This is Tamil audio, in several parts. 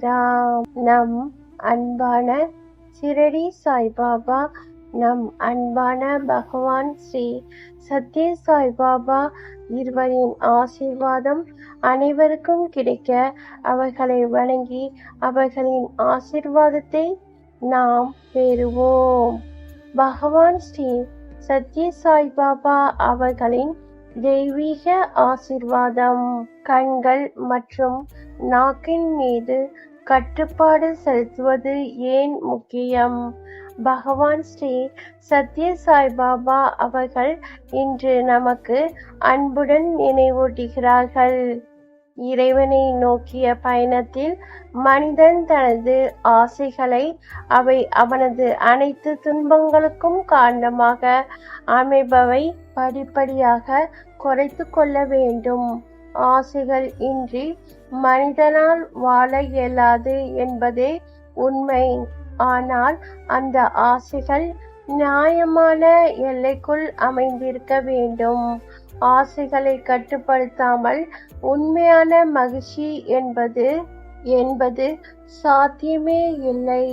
சாய்ராம். நம் அன்பான ஷிரடி சாய்பாபா, நம் அன்பான பகவான் ஸ்ரீ சத்ய சாய்பாபா இருவரின் ஆசீர்வாதம் அனைவருக்கும் கிடைக்க அவர்களை வணங்கி அவர்களின் ஆசீர்வாதத்தை நாம் பெறுவோம். பகவான் ஸ்ரீ சத்ய சாய்பாபா அவர்களின் தெய்வீக ஆசீர்வாதம். கண்கள் மற்றும் நாக்கின் மீது கட்டுப்பாடு செலுத்துவது ஏன் முக்கியம்? பகவான் ஸ்ரீ சத்ய சாய்பாபா அவர்கள் இன்று நமக்கு அன்புடன் நினைவூட்டுகிறார்கள். இறைவனை நோக்கிய பயணத்தில் மனிதன் தனது ஆசைகளை அவை அவனது அனைத்து துன்பங்களுக்கும் காரணமாக அமைபவை படிப்படியாக குறைத்து கொள்ள வேண்டும். ஆசைகள் இன்றி மனிதனால் வாழ இயலாது என்பதே உண்மை. ஆனால் அந்த ஆசைகள் நியாயமான எல்லைக்குள் அமைந்திருக்க வேண்டும். ஆசைகளை கட்டுப்படுத்தாமல் உண்மையான மகிழ்ச்சி என்பது சாத்தியமே இல்லை.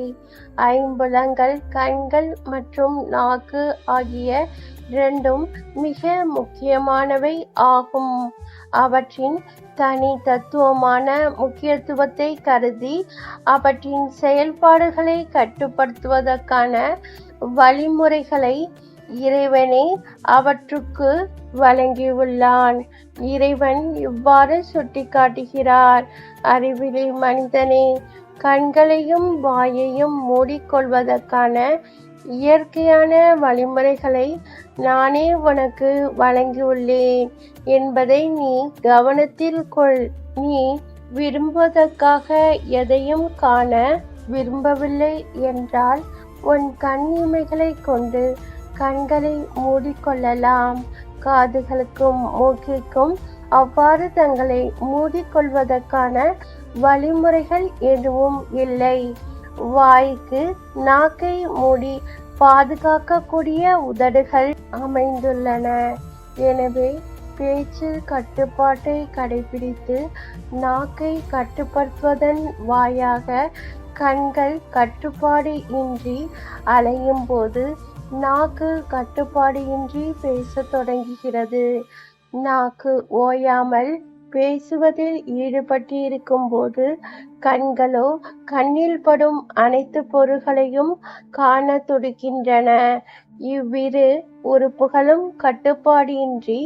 ஐம்புலன்கள், கண்கள் மற்றும் நாக்கு ஆகிய இரண்டும் மிக முக்கியமானவை ஆகும். அவற்றின் தனி தத்துவமான முக்கியத்துவத்தை கருதி அவற்றின் செயல்பாடுகளை கட்டுப்படுத்துவதற்கான வழிமுறைகளை இறைவனே அவற்றுக்கு வழங்கியுள்ளான். இறைவன் இவ்வாறு சுட்டிக்காட்டுகிறார்: அறிவிலி மனிதனே, கண்களையும் வாயையும் மூடிக்கொள்வதற்கான இயற்கையான வழிமுறைகளை நானே உனக்கு வழங்கியுள்ளேன் என்பதை நீ கவனத்தில் கொள். நீ விரும்புவதற்காக எதையும் காண விரும்பவில்லை என்றால் உன் கண் இமைகளை கொண்டு கண்களை மூடிக்கொள்ளலாம். காதுகளுக்கும் மூக்கிற்கும் அவ்வாறு தங்களை மூடிக்கொள்வதற்கான வழிமுறைகள் எதுவும் இல்லை. வாய்க்கு நாக்கை மூடி பாதுகாக்கக்கூடிய உதடுகள் அமைந்துள்ளன. எனவே பேச்சில் கட்டுப்பாட்டை கடைபிடித்து நாக்கை கட்டுப்படுத்துவதன் வாயாக கண்கள் கட்டுப்பாடு இன்றி அலையும் போது நாக்கு கட்டுப்பாடு இன்றி பேசத் தொடங்குகிறது. நாக்கு ஓயாமல் பேசுவதில் ஈடுபட்டிருக்கும் போது கண்களோ கண்ணில் படும் அனைத்து பொருள்களையும் காண துடிக்கின்றன. இவ்விரு உறுப்புகளும் கட்டுப்பாடு இன்றி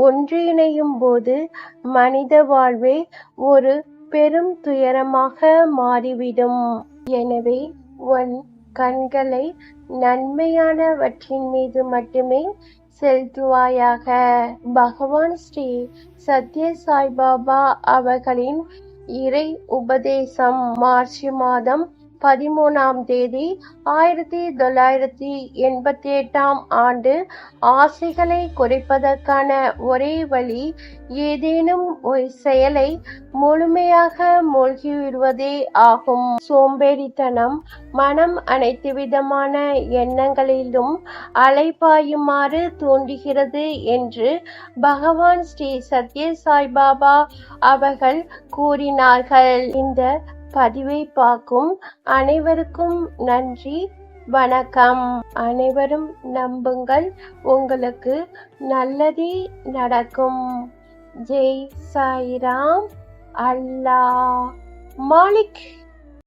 ஒன்றிணையும் போது மனித வாழ்வே ஒரு பெரும் துயரமாக மாறிவிடும். எனவே உன் கண்களை நன்மையானவற்றின் மீது மட்டுமே செலுத்துவாயாக. பகவான் ஸ்ரீ சத்ய சாய்பாபா அவர்களின் இறை உபதேசம். மார்ச் மாதம் 13ஆம் தேதி 1988ஆம் ஆண்டு. ஆசைகளை குறைப்பதற்கான ஒரே வழி ஏதேனும் ஒரு செயலை முழுமையாக மூழ்கிவிடுவதே ஆகும். சோம்பேறித்தனம் மனம் அனைத்து விதமான எண்ணங்களிலும் அலைபாயுமாறு தூண்டுகிறது என்று பகவான் ஸ்ரீ சத்ய சாய்பாபா அவர்கள் கூறினார்கள். இந்த பதிவை பார்க்கும் அனைவருக்கும் நன்றி, வணக்கம். அனைவரும் நம்புங்கள், உங்களுக்கு நல்லதே நடக்கும். ஜெய் சாய்ராம். அல்லாஹ் மாலிக்.